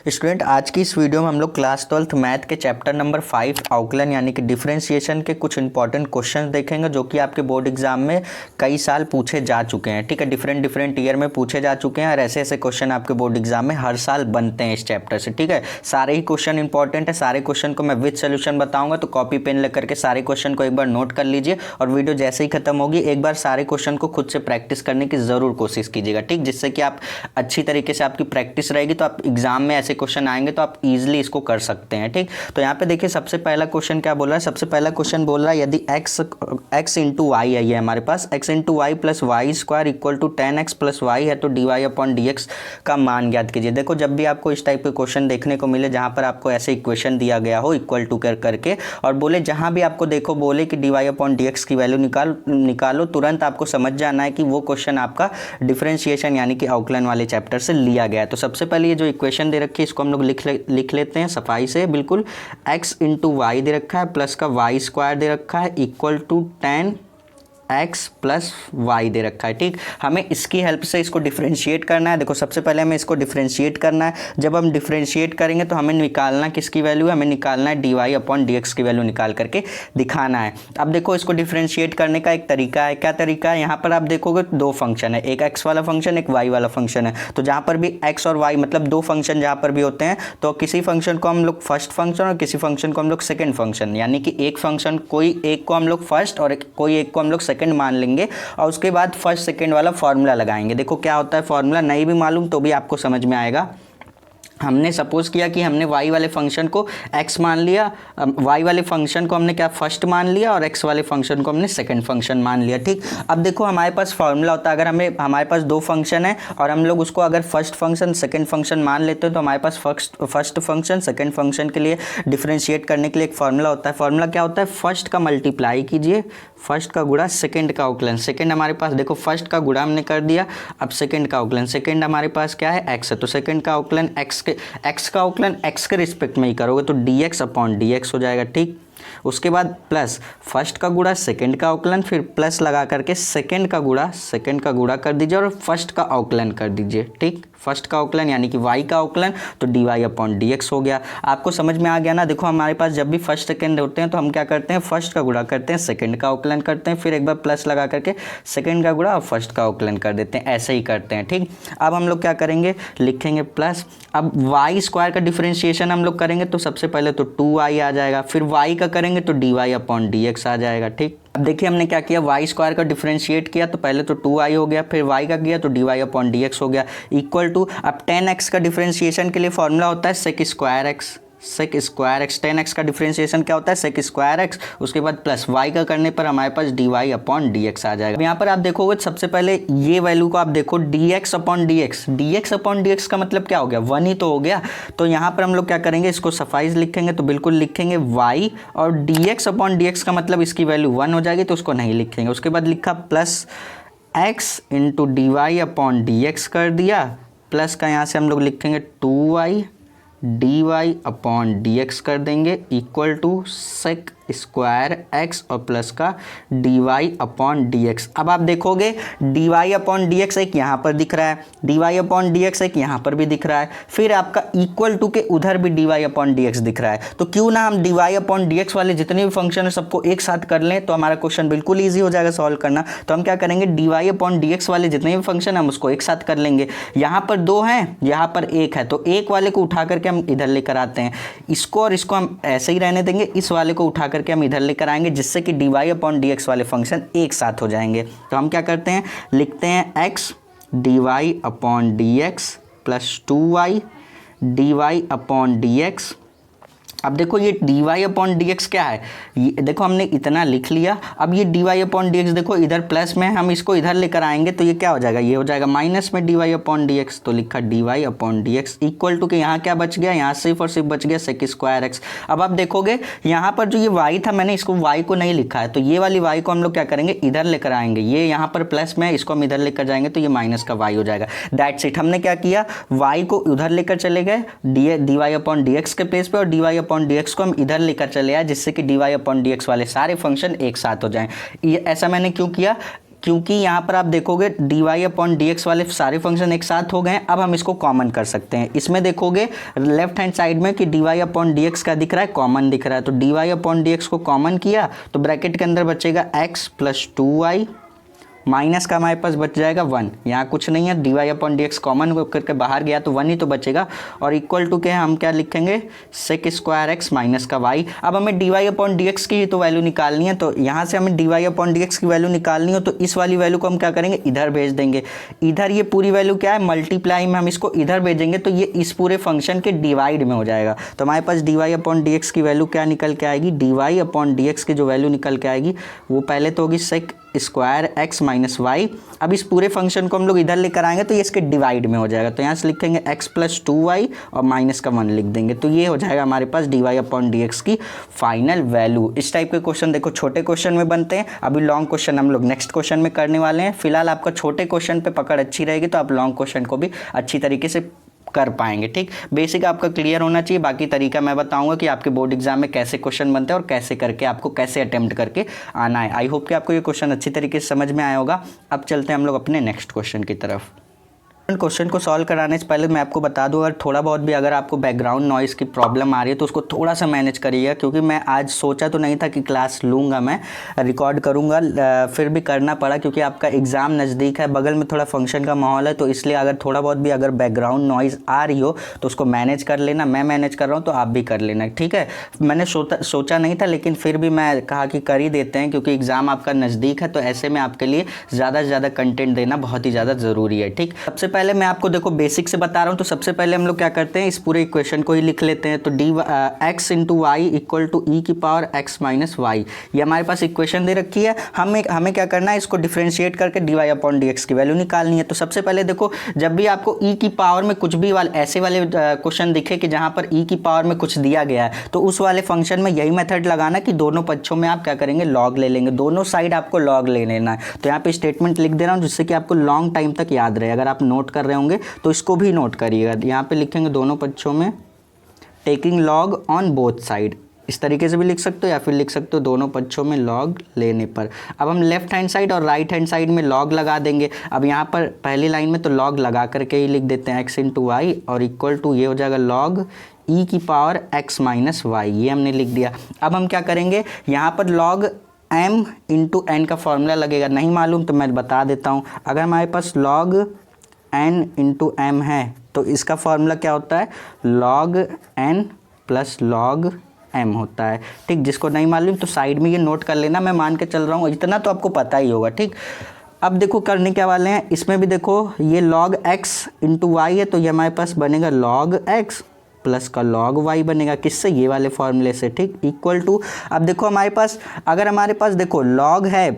Student आज की इस वीडियो में हम लोग क्लास 12th मैथ के चैप्टर नंबर 5 अवकलन यानी कि डिफरेंशिएशन के कुछ इंपॉर्टेंट क्वेश्चंस देखेंगे जो कि आपके बोर्ड एग्जाम में कई साल पूछे जा चुके हैं। ठीक है, डिफरेंट ईयर में पूछे जा चुके हैं और ऐसे ऐसे क्वेश्चन आपके बोर्ड एग्जाम में हर साल बनते हैं इस चैप्टर से। ठीक है, सारे ही क्वेश्चन इंपॉर्टेंट है, सारे क्वेश्चन को मैं विद सोल्यूशन बताऊंगा, तो कॉपी पेन लेकर के सारे क्वेश्चन को एक बार नोट कर लीजिए और वीडियो जैसे ही खत्म होगी एक बार सारे क्वेश्चन को खुद से प्रैक्टिस करने की जरूर कोशिश कीजिएगा। ठीक, जिससे कि आप अच्छी तरीके से आपकी प्रैक्टिस रहेगी तो आप एग्जाम में ऐसे क्वेश्चन आएंगे तो आप इजीली इसको कर सकते हैं। ठीक, तो यहाँ पे देखिए सबसे पहला क्वेश्चन क्या बोल रहा है। सबसे पहला क्वेश्चन बोल रहा है यदि x इंटू वाई है, ये हमारे पास x into y plus y square equal to 10x plus y है तो dy अपॉन dx का मान ज्ञात कीजिए। देखो जब भी आपको इस टाइप के क्वेश्चन देखने को मिले जहाँ पर आपको ऐसे इक्वेशन दिया गया हो इक्वल टू करके और बोले जहाँ भी आपको देखो बोले कि dy अपॉन dx की वैल्यू निकालो, तुरंत आपको समझ जाना है कि वो क्वेश्चन आपका डिफरेंशिएशन यानी कि अवकलन वाले चैप्टर से लिया गया है। तो सबसे पहले ये जो इक्वेशन दे रखी है इसको हम लोग लिख लेते हैं सफाई से बिल्कुल। x इंटू वाई दे रखा है प्लस का वाई स्क्वायर दे रखा है equal to 10x plus y दे रखा है। ठीक, हमें इसकी हेल्प से इसको डिफरेंशिएट करना है। देखो सबसे पहले हमें इसको डिफरेंशिएट करना है। जब हम डिफरेंशिएट करेंगे तो हमें निकालना किसकी वैल्यू है, हमें निकालना है dy अपॉन dx की वैल्यू निकाल करके दिखाना है। अब देखो इसको डिफरेंशिएट करने का एक तरीका है। क्या तरीका है, यहाँ पर आप देखोगे दो फंक्शन है, एक x वाला फंक्शन एक y वाला फंक्शन है। तो जहाँ पर भी x और y मतलब दो फंक्शन जहाँ पर भी होते हैं तो किसी फंक्शन को हम लोग फर्स्ट फंक्शन और किसी फंक्शन को हम लोग सेकेंड फंक्शन, यानी कि एक फंक्शन कोई एक को हम लोग फर्स्ट और कोई एक को हम लोग सेकंड मान लेंगे और उसके बाद फर्स्ट सेकंड वाला फॉर्मूला लगाएंगे। देखो क्या होता है फॉर्मूला, नहीं भी मालूम तो भी आपको समझ में आएगा। हमने सपोज किया कि हमने y वाले फंक्शन को x मान लिया, y वाले फंक्शन को हमने क्या फर्स्ट मान लिया और x वाले फंक्शन को हमने सेकंड फंक्शन मान लिया। ठीक, अब देखो हमारे पास फॉर्मूला होता है, अगर हमारे पास दो फंक्शन है और हम लोग उसको अगर फर्स्ट फंक्शन सेकंड फंक्शन मान लेते हैं तो हमारे पास फर्स्ट फंक्शन सेकंड फंक्शन के लिए डिफरेंशिएट करने के लिए एक फॉर्मूला होता है। फॉर्मूला क्या होता है, फर्स्ट का मल्टीप्लाई कीजिए, फर्स्ट का गुणा सेकंड का अवकलन। सेकंड हमारे पास देखो फर्स्ट का गुणा हमने कर दिया, अब सेकंड का अवकलन। सेकंड हमारे पास क्या है x है तो सेकंड का अवकलन x का अवकलन x के रिस्पेक्ट में ही करोगे तो dx अपॉन dx हो जाएगा। ठीक, उसके बाद प्लस फर्स्ट का गुणा सेकंड का अवकलन, फिर प्लस लगा करके सेकंड का गुणा कर दीजिए और फर्स्ट का अवकलन कर दीजिए। ठीक, फर्स्ट का अवकलन यानी कि y का अवकलन तो dy अपॉन dx हो गया। आपको समझ में आ गया ना। देखो हमारे पास जब भी फर्स्ट सेकंड होते हैं तो हम क्या करते हैं, फर्स्ट का गुणा करते हैं सेकंड का अवकलन करते हैं, फिर एक बार प्लस लगा करके सेकंड का गुणा और फर्स्ट का अवकलन कर देते हैं, ऐसे ही करते हैं। ठीक, अब हम लोग क्या करेंगे, लिखेंगे प्लस, अब वाई स्क्वायर का डिफरेंशिएशन हम लोग करेंगे तो सबसे पहले तो 2y आ जाएगा, फिर y का करेंगे तो dy अपॉन dx आ जाएगा। ठीक, अब देखिए हमने क्या किया, वाई स्क्वायर का डिफरेंशिएट किया तो पहले तो 2y हो गया, फिर y का किया तो dy अपॉन dx हो गया इक्वल टू, अब 10x का डिफरेंशिएशन के लिए फॉर्मूला होता है सेक स्क्वायर एक्स। 10x का डिफरेंशिएशन क्या होता है, सेक स्क्वायर एक्स, उसके बाद प्लस y का करने पर हमारे पास dy अपॉन dx आ जाएगा। यहाँ पर आप देखोगे सबसे पहले ये वैल्यू को आप देखो dx अपॉन dx का मतलब क्या हो गया, 1 ही तो हो गया। तो यहाँ पर हम लोग क्या करेंगे, इसको सफाई लिखेंगे तो बिल्कुल लिखेंगे y और dx अपॉन dx का मतलब इसकी वैल्यू 1 हो जाएगी तो उसको नहीं लिखेंगे। उसके बाद लिखा plus x into dy upon dx कर दिया, प्लस का यहाँ से हम लोग लिखेंगे 2y dy अपॉन dx कर देंगे equal to sec square x और प्लस का dy अपॉन dx। अब आप देखोगे dy अपॉन dx एक यहाँ पर दिख रहा है, dy अपॉन dx एक यहाँ पर भी दिख रहा है, फिर आपका इक्वल टू के उधर भी dy अपॉन dx दिख रहा है। तो क्यों ना हम dy अपॉन dx वाले जितने भी फंक्शन है सबको एक साथ कर लें तो हमारा क्वेश्चन बिल्कुल ईजी हो जाएगा सॉल्व करना। तो हम क्या करेंगे, dy अपॉन dx वाले जितने भी फंक्शन हम उसको एक साथ कर लेंगे। यहाँ पर 2 हैं, यहाँ पर 1 है, तो एक वाले को उठा करके हम इधर लेकर आते हैं, इसको और इसको हम ऐसे ही रहने देंगे, इस वाले को उठा करके हम इधर लेकर आएंगे जिससे कि dy अपॉन dx वाले फंक्शन एक साथ हो जाएंगे। तो हम क्या करते हैं, लिखते हैं x dy upon dx plus 2y dy upon dx। अब देखो ये dy अपॉन dx क्या है, ये देखो हमने इतना लिख लिया। अब ये dy अपॉन dx देखो इधर प्लस में, हम इसको इधर लेकर आएंगे तो ये क्या हो जाएगा, ये हो जाएगा माइनस में dy अपॉन dx। तो लिखा dy upon dx equal to के यहाँ क्या बच गया, यहाँ सिर्फ और सिर्फ बच गया सेक स्क्वायर x। अब आप देखोगे यहाँ पर जो ये y था मैंने इसको y को नहीं लिखा है तो ये वाली y को हम लोग क्या करेंगे, इधर लेकर आएंगे, ये यहाँ पर प्लस में इसको हम इधर लेकर जाएंगे तो ये माइनस का y हो जाएगा। दैट्स इट, हमने क्या किया, y को उधर लेकर चले गए dy अपॉन dx के प्लेस पे और dy अपॉन dx को हम इधर लेकर चले आए जिससे कि dy अपॉन dx वाले सारे फंक्शन एक साथ हो जाएं। ये ऐसा मैंने क्यों किया, क्योंकि यहाँ पर आप देखोगे dy/dx वाले सारे फंक्शन एक साथ हो गए। अब हम इसको कॉमन कर सकते हैं। इसमें देखोगे लेफ्ट हैंड साइड में कि dy/dx का दिख रहा है, कॉमन दिख रहा है, तो dy/dx को कॉमन किया तो ब्रैकेट के अंदर बचेगा x + 2y, माइनस का हमारे पास बच जाएगा 1। यहाँ कुछ नहीं है, dy/dx कॉमन करके बाहर गया तो 1 ही तो बचेगा, और इक्वल टू के हम क्या लिखेंगे sec² x माइनस का y। अब हमें dy/dx की तो वैल्यू निकालनी है, तो यहाँ से हमें dy/dx की वैल्यू निकालनी हो तो इस वाली वैल्यू को हम क्या करेंगे, इधर भेज देंगे। इधर ये पूरी वैल्यू क्या है, मल्टीप्लाई में हम इसको इधर भेजेंगे तो ये इस पूरे फंक्शन के डिवाइड में हो जाएगा। तो हमारे पास dy/dx की वैल्यू क्या निकल के आएगी, dy/dx की जो वैल्यू निकल के आएगी वो पहले तो होगी sec² x माइनस वाई। अब इस पूरे फंक्शन को हम लोग इधर लेकर आएंगे तो ये इसके डिवाइड में हो जाएगा, तो यहाँ से लिखेंगे x + 2y और माइनस का 1 लिख देंगे, तो ये हो जाएगा हमारे पास dy/dx की फाइनल वैल्यू। इस टाइप के क्वेश्चन देखो छोटे क्वेश्चन में बनते हैं। अभी लॉन्ग क्वेश्चन हम लोग नेक्स्ट क्वेश्चन में करने वाले हैं। फिलहाल आपका छोटे क्वेश्चन पे पकड़ अच्छी रहेगी तो आप लॉन्ग क्वेश्चन को भी अच्छी तरीके से कर पाएंगे। ठीक, बेसिक आपका क्लियर होना चाहिए। बाकी तरीका मैं बताऊंगा कि आपके बोर्ड एग्जाम में कैसे क्वेश्चन बनते हैं और कैसे करके आपको कैसे अटेम्प्ट करके आना है। आई होप कि आपको ये क्वेश्चन अच्छी तरीके से समझ में आया होगा। अब चलते हैं हम लोग अपने नेक्स्ट क्वेश्चन की तरफ। क्वेश्चन को सॉल्व कराने से पहले मैं आपको बता दूं, अगर थोड़ा बहुत भी अगर आपको बैकग्राउंड नॉइस की प्रॉब्लम आ रही है तो उसको थोड़ा सा मैनेज करिएगा, क्योंकि मैं आज सोचा तो नहीं था कि क्लास लूँगा, मैं रिकॉर्ड करूँगा, फिर भी करना पड़ा क्योंकि आपका एग्ज़ाम नज़दीक है, बगल में थोड़ा फंक्शन का माहौल है, तो इसलिए अगर थोड़ा बहुत भी अगर बैकग्राउंड नॉइज़ आ रही हो तो उसको मैनेज कर लेना। मैं मैनेज कर रहा हूँ तो आप भी कर लेना, ठीक है। मैंने सोचा नहीं था, लेकिन फिर भी मैं कहा कि कर ही देते हैं क्योंकि एग्ज़ाम आपका नज़दीक है, तो ऐसे में आपके लिए ज़्यादा से ज़्यादा कंटेंट देना बहुत ही ज़्यादा ज़रूरी है। ठीक, सबसे पहले मैं आपको देखो बेसिक से बता रहा हूं, तो सबसे पहले हम लोग क्या करते हैं, इस पूरे इक्वेशन को ही लिख लेते हैं। तो x × y equal to e⁻x - y, ये हमारे पास इक्वेशन दे रखी है। हमें क्या करना है, इसको डिफरेंशिएट करके dy/dx की वैल्यू निकालनी है। तो सबसे पहले देखो, जब भी आपको e की पावर में कुछ भी ऐसे वाले क्वेश्चन दिखे कि जहां पर e की पावर में कुछ दिया गया है, तो उस वाले फंक्शन में यही मेथड लगाना कि दोनों पक्षों में आप क्या करेंगे, लॉग ले लेंगे। दोनों साइड आपको लॉग ले लेना है। तो यहाँ पे स्टेटमेंट लिख दे रहा हूँ जिससे कि आपको लॉन्ग टाइम तक याद रहे। अगर आप नोट कर रहे होंगे तो इसको भी नोट करिएगा। यहाँ पे लिखेंगे दोनों पक्षों में taking log on both side, इस तरीके से भी लिख सकते हो या फिर लिख सकते हो दोनों पक्षों में लॉग लेने पर। अब हम लेफ्ट हैंड साइड और राइट हैंड साइड में लॉग लगा देंगे। अब यहाँ पर पहली लाइन में तो लॉग लगा करके ही लिख देते हैं x × y और इक्वल टू ये हो जाएगा लॉग e⁻x - y, ये हमने लिख दिया। अब हम क्या करेंगे, यहाँ पर लॉग m × n का फॉर्मूला लगेगा, नहीं मालूम तो मैं बता देता हूँ। अगर हमारे पास लॉग n × m है तो इसका फॉर्मूला क्या होता है, log n + log m होता है। ठीक, जिसको नहीं मालूम तो साइड में ये नोट कर लेना, मैं मान के चल रहा हूँ इतना तो आपको पता ही होगा। ठीक, अब देखो करने क्या वाले हैं, इसमें भी देखो ये log x × y है तो ये हमारे पास बनेगा log x प्लस का log y बनेगा, किससे, ये वाले फॉर्मूले से। ठीक, इक्वल टू, अब देखो हमारे पास, अगर हमारे पास देखो log है,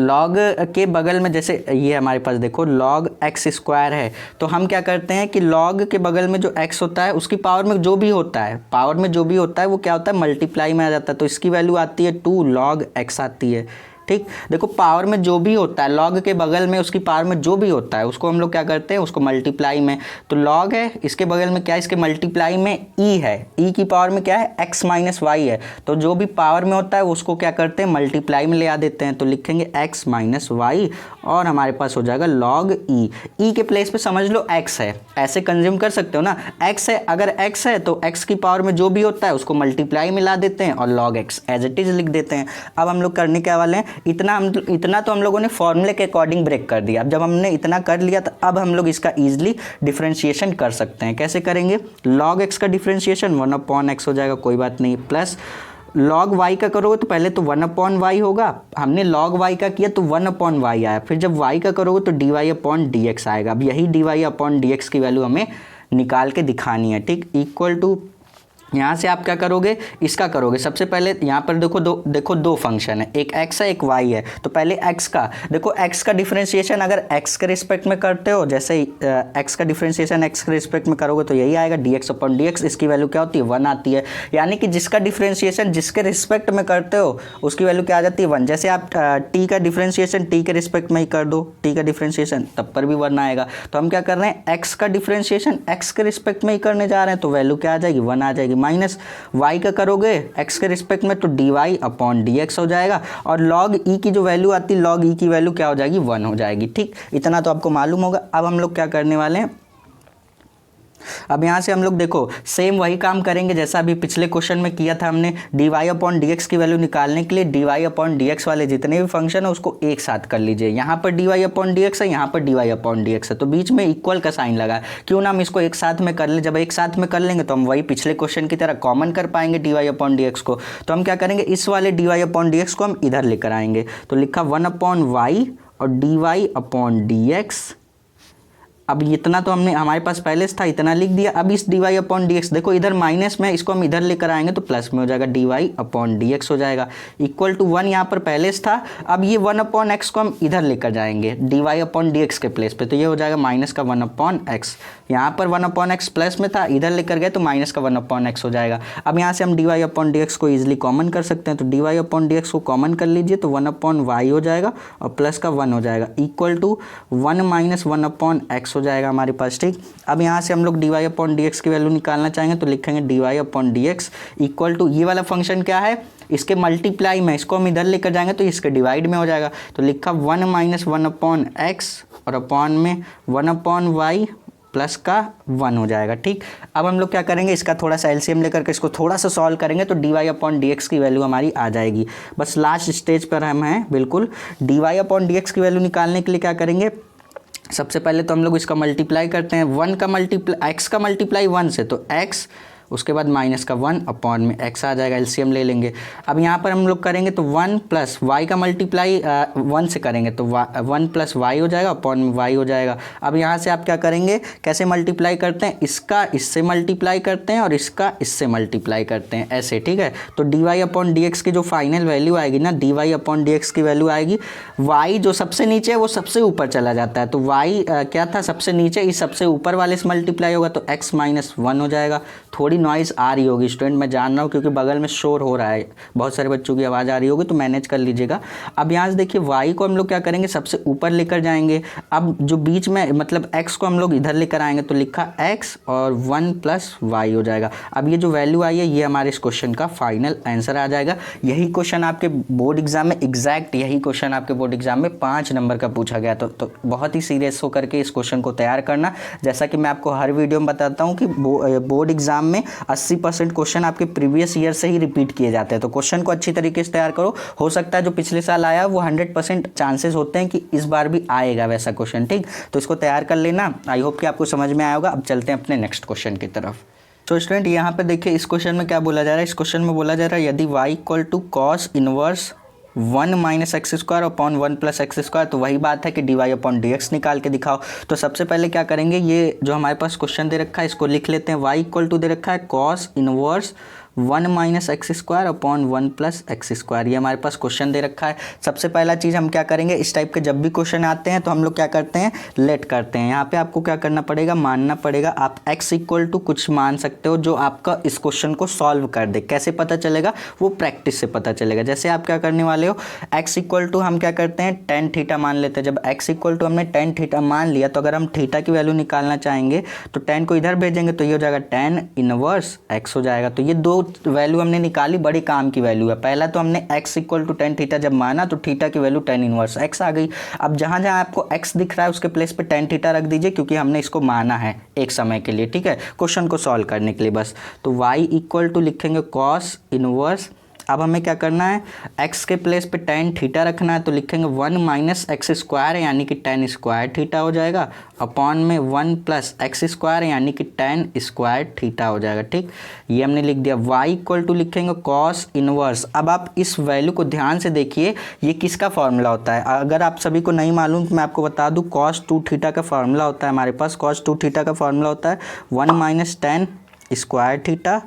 log के बगल में जैसे ये हमारे पास देखो log x² है, तो हम क्या करते हैं कि log के बगल में जो x होता है उसकी पावर में जो भी होता है, पावर में जो भी होता है वो क्या होता है, मल्टीप्लाई में आ जाता है। तो इसकी वैल्यू आती है 2 log x आती है। ठीक, देखो पावर में जो भी होता है, लॉग के बगल में उसकी पावर में जो भी होता है उसको हम लोग क्या करते हैं, उसको मल्टीप्लाई में। तो लॉग है, इसके बगल में क्या है, इसके मल्टीप्लाई में ई है, ई की पावर में क्या है, x - y है, तो जो भी पावर में होता है उसको क्या करते हैं, मल्टीप्लाई में ले आ देते हैं। तो लिखेंगे x - y और हमारे पास हो जाएगा लॉग ई। ई के प्लेस पे समझ लो x है, ऐसे कंज्यूम कर सकते हो ना, x है, अगर x है तो x की पावर में जो भी होता है उसको मल्टीप्लाई में ला देते हैं और log x as it is लिख देते हैं। अब हम लोग करने क्या वाले हैं, इतना तो हम लोगों ने फॉर्मूले के अकॉर्डिंग ब्रेक कर दिया। अब जब हमने इतना कर लिया तो अब हम लोग इसका ईजिली डिफरेंशिएशन कर सकते हैं। कैसे करेंगे, log x का डिफरेंशिएशन 1/x हो जाएगा, कोई बात नहीं, प्लस log y का करोगे तो पहले तो 1/y होगा, हमने log y का किया तो 1/y आया, फिर जब y का करोगे तो dy/dx आएगा। अब यही dy/dx की वैल्यू हमें निकाल के दिखानी है। ठीक, इक्वल टू, यहाँ से आप क्या करोगे, इसका करोगे। सबसे पहले यहाँ पर देखो दो फंक्शन है, एक x है एक y है, तो पहले x का देखो, x का डिफरेंशिएशन अगर x के रिस्पेक्ट में करते हो, जैसे x का डिफरेंशिएशन x के रिस्पेक्ट में करोगे तो यही आएगा dx/dx, इसकी वैल्यू क्या होती है, 1 आती है। यानी कि जिसका डिफरेंशिएशन जिसके रिस्पेक्ट में करते हो उसकी वैल्यू क्या आ जाती है, 1। जैसे आप t का डिफरेंशिएशन t के रिस्पेक्ट में ही कर दो, t का डिफरेंशिएशन, तब पर भी 1 आएगा। तो हम क्या कर रहे हैं, x का डिफरेंशिएशन x के रिस्पेक्ट में ही करने जा रहे हैं तो वैल्यू क्या आ जाएगी, 1 आ जाएगी। माइनस वाई का करोगे एक्स के रिस्पेक्ट में तो d y upon d x हो जाएगा, और लॉग ई की जो वैल्यू आती है लॉग ई की वैल्यू क्या हो जाएगी 1 हो जाएगी। ठीक, इतना तो आपको मालूम होगा। अब हम लोग क्या करने वाले हैं, अब यहाँ से हम लोग देखो सेम वही काम करेंगे जैसा अभी पिछले क्वेश्चन में किया था हमने। D y upon d x की वैल्यू निकालने के लिए d y upon d x वाले जितने भी फंक्शन है उसको एक साथ कर लीजिए। यहाँ पर d y upon d x है, यहाँ पर d y upon d x है, तो बीच में इक्वल का साइन लगा है। क्यों ना हम इसको एक साथ में कर ले, जब एक साथ में कर लेंगे तो हम वही पिछले क्वेश्चन की तरह कॉमन कर पाएंगे d y upon d x को। तो हम क्या करेंगे, इस वाले d y upon d x को हम इधर लेकर आएंगे, तो लिखा 1 अपॉन वाई और d y upon d x. अब इतना तो हमने हमारे पास पहले से था, इतना लिख दिया। अब इस d y upon d x देखो इधर माइनस में, इसको हम इधर लेकर आएंगे तो प्लस में हो जाएगा, d y upon d x हो जाएगा इक्वल टू 1 यहाँ पर पहले से था। अब ये 1 अपॉन एक्स को हम इधर लेकर जाएंगे d y upon d x के प्लेस पे, तो ये हो जाएगा माइनस का 1 अपॉन एक्स। यहाँ पर 1 अपॉन एक्स प्लस में था, इधर लेकर गए तो माइनस का 1 अपॉन एक्स हो जाएगा। अब यहाँ से हम d y upon d x को ईजिली कॉमन कर सकते हैं, तो d y upon d x को कॉमन कर लीजिए तो 1 अपॉन वाई हो जाएगा और प्लस का 1 हो जाएगा equal to 1 minus 1 upon x हो जाएगा हमारे पास। ठीक, अब यहाँ से हम लोग d y upon d x की वैल्यू निकालना चाहेंगे तो लिखेंगे d y upon d x equal to, ये वाला फंक्शन क्या है, इसके मल्टीप्लाई में, इसको हम इधर लेकर जाएंगे तो इसके डिवाइड में हो जाएगा, तो लिखा 1 माइनस 1 अपॉन एक्स और अपॉन में 1 अपॉन वाई प्लस का 1 हो जाएगा। ठीक, अब हम लोग क्या करेंगे, इसका थोड़ा सा एलसीएम लेकर के इसको थोड़ा सा सॉल्व करेंगे तो d y upon d x की वैल्यू हमारी आ जाएगी। बस लास्ट स्टेज पर हम हैं बिल्कुल। D y upon d x की वैल्यू निकालने के लिए क्या करेंगे, सबसे पहले तो हम लोग इसका मल्टीप्लाई करते हैं, 1 का मल्टीप्लाई एक्स का मल्टीप्लाई 1 से, तो एक्स उसके बाद माइनस का 1 अपॉन में एक्स आ जाएगा, एलसीएम ले लेंगे। अब यहाँ पर हम लोग करेंगे तो 1 प्लस वाई का मल्टीप्लाई 1 से करेंगे तो 1 प्लस वाई हो जाएगा अपॉन में वाई हो जाएगा। अब यहाँ से आप क्या करेंगे, कैसे मल्टीप्लाई करते हैं, इसका इससे मल्टीप्लाई करते हैं और इसका इससे मल्टीप्लाई करते हैं ऐसे। ठीक है, तो d y upon d x की जो फाइनल वैल्यू आएगी ना, d y upon d x की वैल्यू आएगी, वाई जो सबसे नीचे है वो सबसे ऊपर चला जाता है, तो वाई क्या था सबसे नीचे, इस सबसे ऊपर वाले से मल्टीप्लाई होगा तो एक्स माइनस 1 हो जाएगा। थोड़ी नॉइज़ आ रही होगी स्टूडेंट, मैं जान रहा हूँ क्योंकि बगल में शोर हो रहा है, बहुत सारे बच्चों की आवाज़ आ रही होगी तो मैनेज कर लीजिएगा। अब यहाँ से देखिए y को हम लोग क्या करेंगे, सबसे ऊपर लेकर जाएंगे। अब जो बीच में मतलब x को हम लोग इधर लेकर आएंगे तो लिखा x और 1 प्लस वाई हो जाएगा। अब ये जो वैल्यू आई है ये हमारे इस क्वेश्चन का फाइनल आंसर आ जाएगा। यही क्वेश्चन आपके बोर्ड एग्जाम में एग्जैक्ट यही क्वेश्चन आपके बोर्ड एग्जाम में 5 नंबर का पूछा गया, तो बहुत ही सीरियस होकर के इस क्वेश्चन को तैयार करना। जैसा कि मैं आपको हर वीडियो में बताता हूँ कि बोर्ड एग्जाम में 80% क्वेश्चन आपके प्रीवियस ईयर से ही रिपीट किए जाते हैं, तो क्वेश्चन को अच्छी तरीके से तैयार करो। हो सकता है जो पिछले साल आया वो 100% चांसेस होते हैं कि इस बार भी आएगा वैसा क्वेश्चन। ठीक, तो इसको तैयार कर लेना। आई होप कि आपको समझ में आया होगा। अब चलते हैं अपने नेक्स्ट क्वेश्चन की तरफ। तो स्टूडेंट यहाँ पे देखिए इस क्वेश्चन में क्या बोला जा रहा है, इस क्वेश्चन में बोला जा रहा है यदि y equal to cos inverse 1 minus x square upon 1 plus x square, तो वही बात है कि d y upon d x निकाल के दिखाओ। तो सबसे पहले क्या करेंगे, ये जो हमारे पास क्वेश्चन दे रखा है इसको लिख लेते हैं। y इक्वल टू दे रखा है cos inverse 1 minus x square upon 1 plus x square, ये हमारे पास क्वेश्चन दे रखा है। सबसे पहला चीज़ हम क्या करेंगे, इस टाइप के जब भी क्वेश्चन आते हैं तो हम लोग क्या करते हैं, लेट करते हैं। यहाँ पे आपको क्या करना पड़ेगा, मानना पड़ेगा। आप x इक्वल टू कुछ मान सकते हो जो आपका इस क्वेश्चन को सॉल्व कर दे। कैसे पता चलेगा, वो प्रैक्टिस से पता चलेगा। जैसे आप क्या करने वाले हो, x इक्वल टू हम क्या करते हैं टेन थीटा मान लेते हैं। जब x इक्वल टू हमने टेन थीटा मान लिया तो अगर हम थीटा की वैल्यू निकालना चाहेंगे तो टेन को इधर भेजेंगे तो ये हो जाएगा टेन इनवर्स x हो जाएगा। तो ये दो वैल्यू हमने निकाली, बड़ी काम की वैल्यू है। पहला तो हमने x equal to tan theta जब माना तो थीटा की वैल्यू टेन इनवर्स x आ गई। अब जहाँ जहाँ आपको x दिख रहा है उसके प्लेस पे टेन थीटा रख दीजिए, क्योंकि हमने इसको माना है एक समय के लिए। ठीक है, क्वेश्चन को सॉल्व करने के लिए बस। तो y इक्वल टू लिखेंगे कॉस इनवर्स, अब हमें क्या करना है, x के प्लेस पे टेन थीटा रखना है तो लिखेंगे 1 माइनस एक्स स्क्वायर यानी कि टेन स्क्वायर थीटा हो जाएगा अपॉन में 1 प्लस एक्स स्क्वायर यानी कि टेन स्क्वायर थीटा हो जाएगा। ठीक, ये हमने लिख दिया। y इक्वल टू लिखेंगे कॉस इनवर्स। अब आप इस वैल्यू को ध्यान से देखिए, ये किसका फॉर्मूला होता है। अगर आप सभी को नहीं मालूम तो मैं आपको बता दूँ, कॉस 2 थीटा का फॉर्मूला होता है हमारे पास। कॉस 2 थीटा का फॉर्मूला होता है 1 minus ten square theta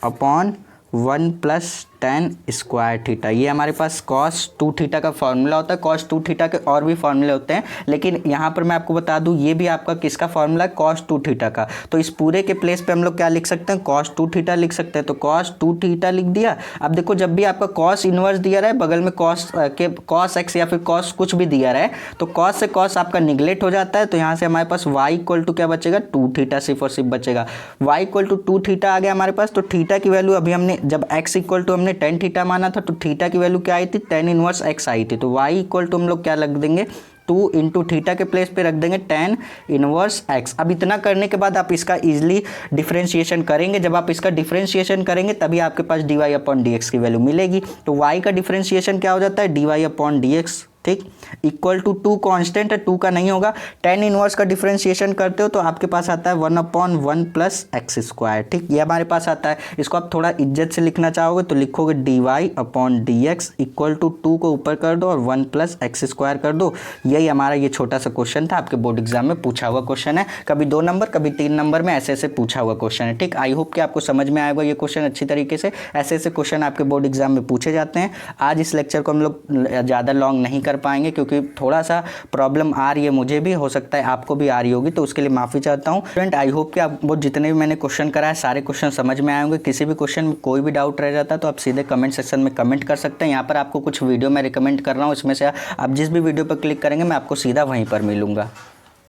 upon 1 plus tan square theta. ये हमारे पास cos 2 थीटा का फॉर्मूला होता है। cos 2 थीटा के और भी फॉर्मूले होते हैं, लेकिन यहाँ पर मैं आपको बता दूँ ये भी आपका किसका फॉर्मूला है, cos 2 थीटा का। तो इस पूरे के प्लेस पे हम लोग क्या लिख सकते हैं, cos 2 थीटा लिख सकते हैं। तो cos 2 थीटा लिख दिया। अब देखो जब भी आपका cos इनवर्स दिया रहा है, बगल में cos x या फिर cos कुछ भी दिया रहा है, तो cos से cos आपका निगलेक्ट हो जाता है। तो यहाँ से हमारे पास y इक्वल टू क्या बचेगा, 2 थीटा सिर्फ और सिर्फ बचेगा। y इक्वल टू 2 थीटा आ गया हमारे पास। तो थीटा की वैल्यू अभी हमने जब x इक्वल टू हमने tan थीटा माना था, तो थीटा की वैल्यू क्या आई थी, tan इनवर्स x आई थी। तो y इक्वल टू हम लोग क्या रख देंगे, 2 इंटू थीटा के प्लेस पे रख देंगे tan इनवर्स x। अब इतना करने के बाद आप इसका इजीली डिफरेंशिएशन करेंगे। जब आप इसका डिफरेंशिएशन करेंगे तभी आपके पास dy अपॉन dx की वैल्यू मिलेगी। तो y का डिफरेंशिएशन क्या हो जाता है, dy अपॉन dx, ठीक, इक्वल टू 2 कांस्टेंट है, 2 का नहीं होगा। tan इनवर्स का डिफरेंशिएशन करते हो तो आपके पास आता है 1/1 प्लस एक्स स्क्वायर, ठीक, ये हमारे पास आता है। इसको आप थोड़ा इज्जत से लिखना चाहोगे तो लिखोगे dy upon dx equal to 2 को ऊपर कर दो और 1 प्लस एक्स स्क्वायर कर दो। यही हमारा ये छोटा सा क्वेश्चन था, आपके बोर्ड एग्जाम में पूछा हुआ क्वेश्चन है। कभी 2 नंबर कभी 3 नंबर में ऐसे ऐसे पूछा हुआ क्वेश्चन है, ठीक। आई होप कि आपको समझ में आएगा ये क्वेश्चन अच्छी तरीके से। ऐसे ऐसे क्वेश्चन आपके बोर्ड एग्जाम में पूछे जाते हैं। आज इस लेक्चर को हम लोग ज़्यादा लॉन्ग नहीं कर पाएंगे क्योंकि थोड़ा सा प्रॉब्लम आ रही है, मुझे भी हो सकता है आपको भी आ रही होगी, तो उसके लिए माफ़ी चाहता हूँ। फ्रेंड आई होप कि आप वो जितने भी मैंने क्वेश्चन कराए सारे क्वेश्चन समझ में आए होंगे। किसी भी क्वेश्चन में कोई भी डाउट रह जाता है तो आप सीधे कमेंट सेक्शन में कमेंट कर सकते हैं। यहाँ पर आपको कुछ वीडियो मैं रिकमेंड कर रहा हूँ, इसमें से आप जिस भी वीडियो पर क्लिक करेंगे मैं आपको सीधा वहीं पर मिलूंगा।